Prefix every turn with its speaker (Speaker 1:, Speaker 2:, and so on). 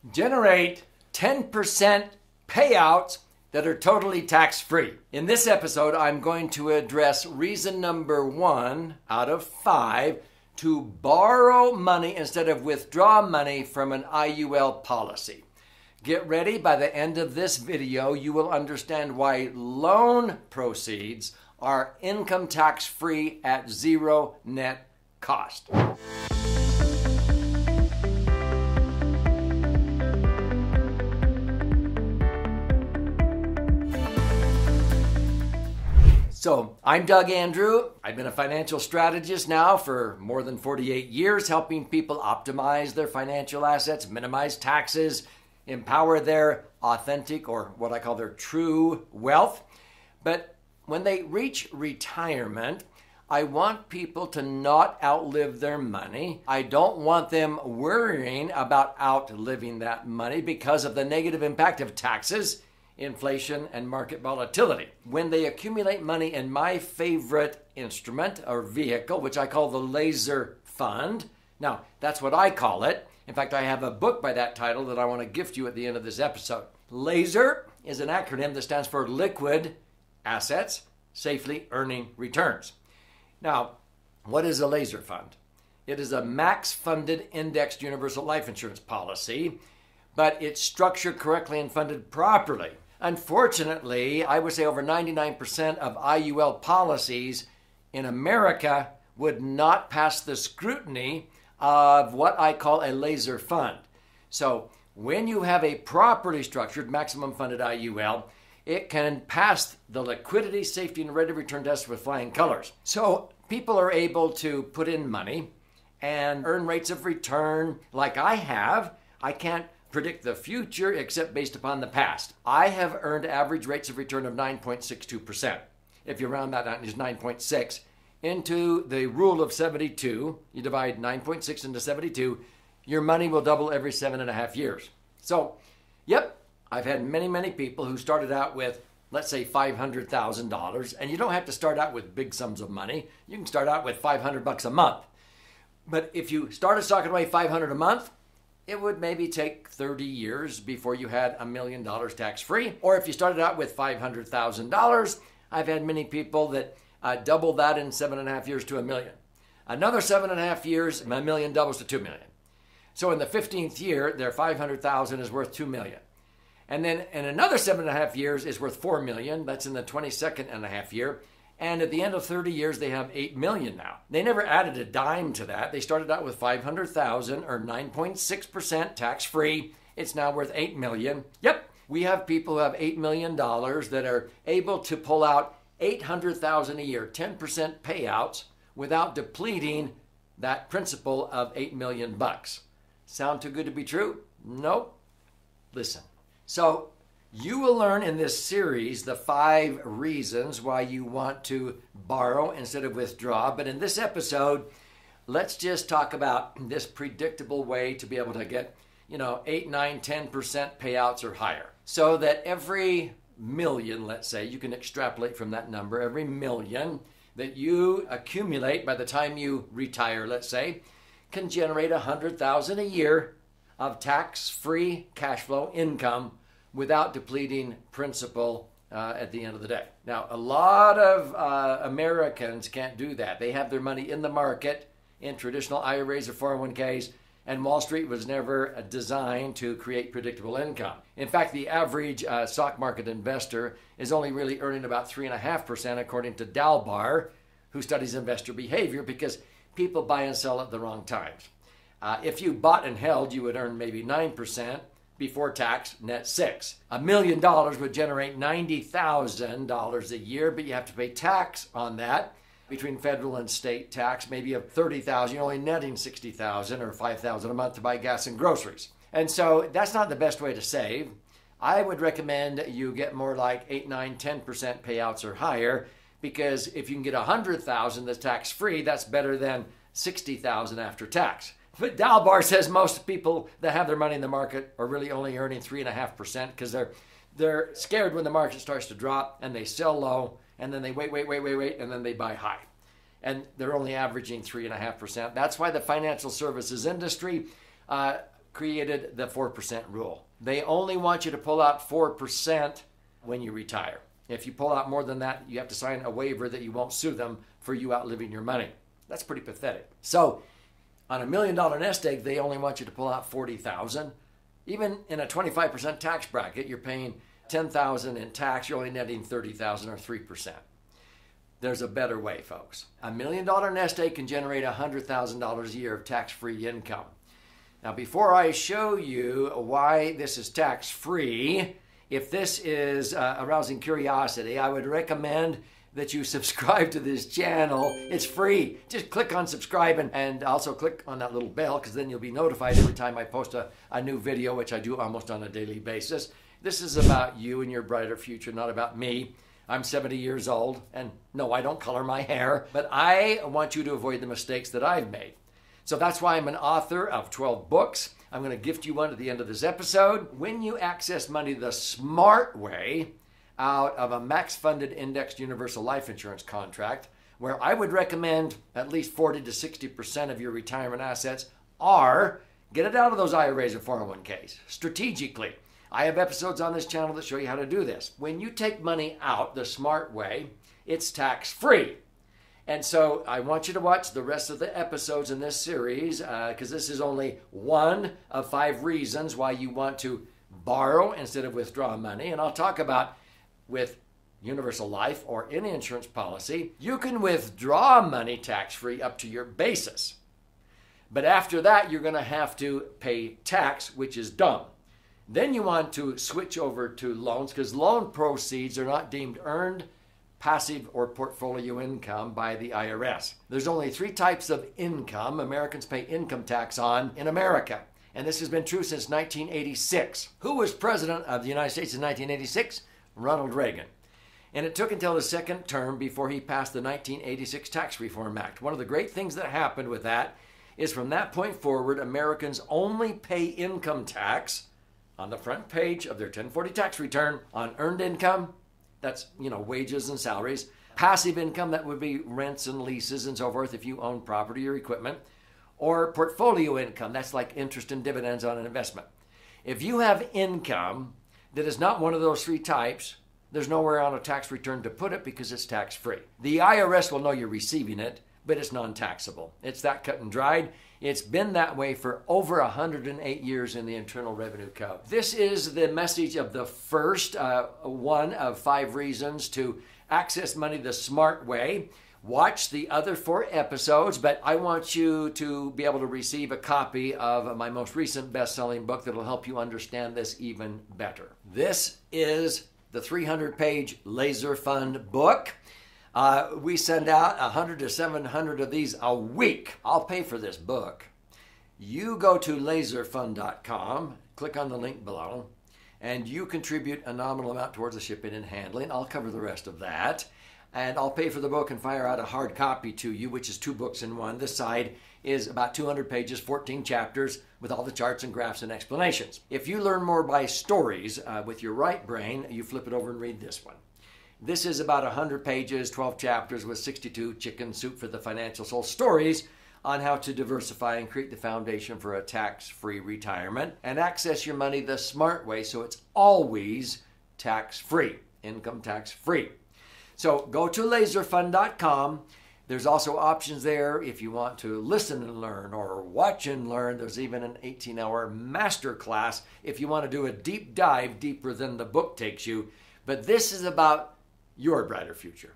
Speaker 1: Generate 10% payouts that are totally tax-free. In this episode, I'm going to address reason number 1 out of 5 to borrow money instead of withdraw money from an IUL policy. Get ready, by the end of this video, you will understand why loan proceeds are income tax-free at zero net cost. So, I'm Doug Andrew. I've been a financial strategist now for more than 48 years, helping people optimize their financial assets, minimize taxes, empower their authentic, or what I call their true wealth. But when they reach retirement, I want people to not outlive their money. I don't want them worrying about outliving that money because of the negative impact of taxes, inflation, and market volatility. When they accumulate money in my favorite instrument or vehicle, which I call the laser fund. Now, that's what I call it. In fact, I have a book by that title that I want to gift you at the end of this episode. LASER is an acronym that stands for Liquid Assets, Safely Earning Returns. Now, what is a laser fund? It is a max-funded indexed universal life insurance policy, but it's structured correctly and funded properly. Unfortunately, I would say over 99% of IUL policies in America would not pass the scrutiny of what I call a laser fund. So when you have a properly structured maximum funded IUL, it can pass the liquidity, safety, and rate of return test with flying colors. So people are able to put in money and earn rates of return like I have. I can't predict the future except based upon the past. I have earned average rates of return of 9.62%. If you round that out, it's 9.6. Into the rule of 72, you divide 9.6 into 72, your money will double every 7.5 years. So, yep, I've had many people who started out with, let's say, $500,000, and you don't have to start out with big sums of money. You can start out with $500 a month. But if you started stocking away $500 a month, it would maybe take 30 years before you had $1 million tax-free. Or if you started out with $500,000, I've had many people that double that in 7.5 years to $1 million. Another 7.5 years, $1 million doubles to $2 million. So in the 15th year, their $500,000 is worth $2 million. And then in another 7.5 years is worth $4 million. That's in the 22nd and a half year. And at the end of 30 years, they have $8 million now. They never added a dime to that. They started out with $500,000 or 9.6% tax-free. It's now worth $8 million. Yep, we have people who have $8 million that are able to pull out $800,000 a year, 10% payouts, without depleting that principal of $8 million bucks. Sound too good to be true? Nope. Listen. So, you will learn in this series the 5 reasons why you want to borrow instead of withdraw. But in this episode, let's just talk about this predictable way to be able to get, 8, 9, 10% payouts or higher. So that every million, let's say, you can extrapolate from that number, every million that you accumulate by the time you retire, let's say, can generate $100,000 a year of tax-free cash flow income without depleting principal at the end of the day. Now, a lot of Americans can't do that. They have their money in the market, in traditional IRAs or 401ks, and Wall Street was never designed to create predictable income. In fact, the average stock market investor is only really earning about 3.5% according to Dalbar, who studies investor behavior, because people buy and sell at the wrong times. If you bought and held, you would earn maybe 9%. Before tax, net 6. $1 million would generate $90,000 a year, but you have to pay tax on that between federal and state tax, maybe of $30,000. You're only netting $60,000 or $5,000 a month to buy gas and groceries. And so that's not the best way to save. I would recommend you get more like 8, 9, 10% payouts or higher, because if you can get $100,000 that's tax-free, that's better than $60,000 after tax. But Dalbar says most people that have their money in the market are really only earning 3.5% because they're scared when the market starts to drop and they sell low and then they wait, and then they buy high. And they're only averaging 3.5%. That's why the financial services industry created the 4% rule. They only want you to pull out 4% when you retire. If you pull out more than that, you have to sign a waiver that you won't sue them for you outliving your money. That's pretty pathetic. So on $1 million nest egg, they only want you to pull out $40,000. Even in a 25% tax bracket, you're paying $10,000 in tax, you're only netting $30,000 or 3%. There's a better way, folks. $1 million nest egg can generate $100,000 a year of tax-free income. Now, before I show you why this is tax-free, if this is arousing curiosity, I would recommend that you subscribe to this channel. It's free. Just click on subscribe and also click on that little bell, because then you'll be notified every time I post a new video, which I do almost on a daily basis. This is about you and your brighter future, not about me. I'm 70 years old, and no, I don't color my hair, but I want you to avoid the mistakes that I've made. So that's why I'm an author of 12 books. I'm going to gift you one at the end of this episode. When you access money the smart way out of a max-funded indexed universal life insurance contract, where I would recommend at least 40 to 60% of your retirement assets are, get it out of those IRAs or 401ks strategically. I have episodes on this channel that show you how to do this. When you take money out the smart way, it's tax-free. And so I want you to watch the rest of the episodes in this series, because this is only one of 5 reasons why you want to borrow instead of withdraw money. And I'll talk about with universal life or any insurance policy, you can withdraw money tax-free up to your basis. But after that, you're going to have to pay tax, which is dumb. Then you want to switch over to loans, because loan proceeds are not deemed earned, passive, or portfolio income by the IRS. There's only 3 types of income Americans pay income tax on in America. And this has been true since 1986. Who was president of the United States in 1986? Ronald Reagan. And it took until his second term before he passed the 1986 Tax Reform Act. One of the great things that happened with that is from that point forward, Americans only pay income tax on the front page of their 1040 tax return on earned income. That's, wages and salaries. Passive income, that would be rents and leases and so forth if you own property or equipment. Or portfolio income, that's like interest and dividends on an investment. If you have income that is not one of those 3 types, there's nowhere on a tax return to put it because it's tax-free. The IRS will know you're receiving it, but it's non-taxable. It's that cut and dried. It's been that way for over 108 years in the Internal Revenue Code. This is the message of the first one of 5 reasons to access money the smart way. Watch the other 4 episodes, but I want you to be able to receive a copy of my most recent best-selling book that will help you understand this even better. This is the 300-page Laser Fund book. We send out 100 to 700 of these a week. I'll pay for this book. You go to laserfund.com, click on the link below, and you contribute a nominal amount towards the shipping and handling. I'll cover the rest of that. And I'll pay for the book and fire out a hard copy to you, which is 2 books in one. This side is about 200 pages, 14 chapters, with all the charts and graphs and explanations. If you learn more by stories with your right brain, you flip it over and read this one. This is about 100 pages, 12 chapters with 62 chicken soup for the financial soul stories on how to diversify and create the foundation for a tax-free retirement and access your money the smart way so it's always tax-free, income tax-free. So go to laserfund.com. There's also options there if you want to listen and learn or watch and learn. There's even an 18-hour master class if you want to do a deep dive deeper than the book takes you. But this is about your brighter future.